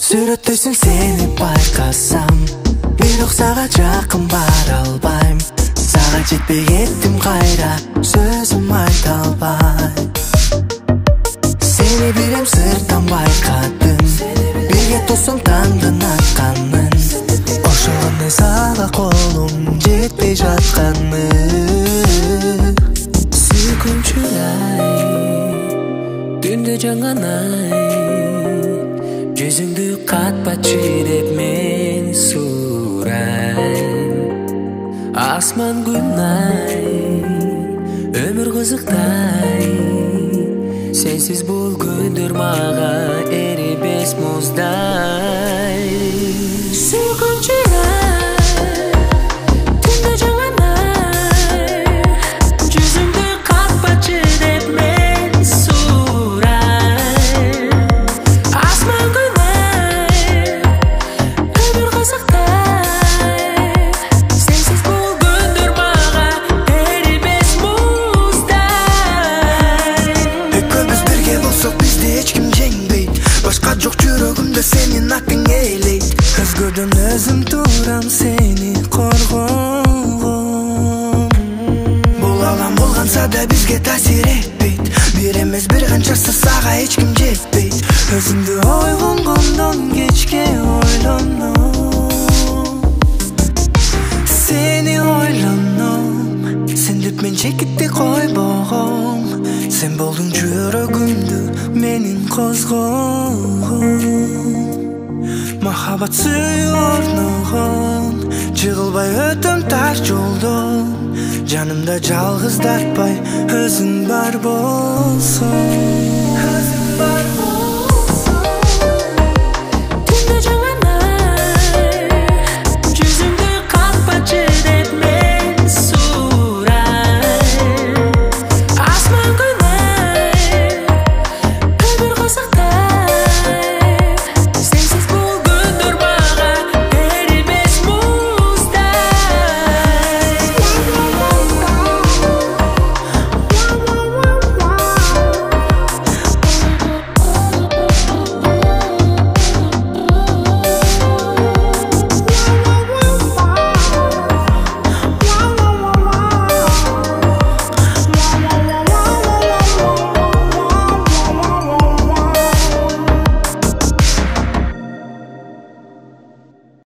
Сүрөттөйсүң сени байкасам, бирок сага жакын бара албайм. Сага жетпей кеттим кайра, сөзүм айта албай. Сени бирем сырттан байкадым, бирге тосуң таңдын атканын. Ошондой сага колум жетпей жатканы. Сүйкүнчүлай, түндө жаңанай, жүзүңдү катпачы деп мен сурайм. Асман күнай, өмүр кызыктай, сенсиз бул күндөр мага эрибес муздай. Жок жүрөгүмдө сенин атың эйлейт. Өзгөдөн өзүм турам сени коргогон. Бул алам болгонсо да бизге таасир этпейт. Бир эмес бир канчасы сага эч ким жетпейт. Өзүңдү ойгонгондон кечке ойлоном, сени ойлоном. Сен деп мен чекитти койбогом. Сен болдуң жүрөгүмдү менин козгогон. Махабат сүй орногон, жыгылбай өтөм таш жолдон. Жанымда жалгыздатпай өзүң бар болсоң.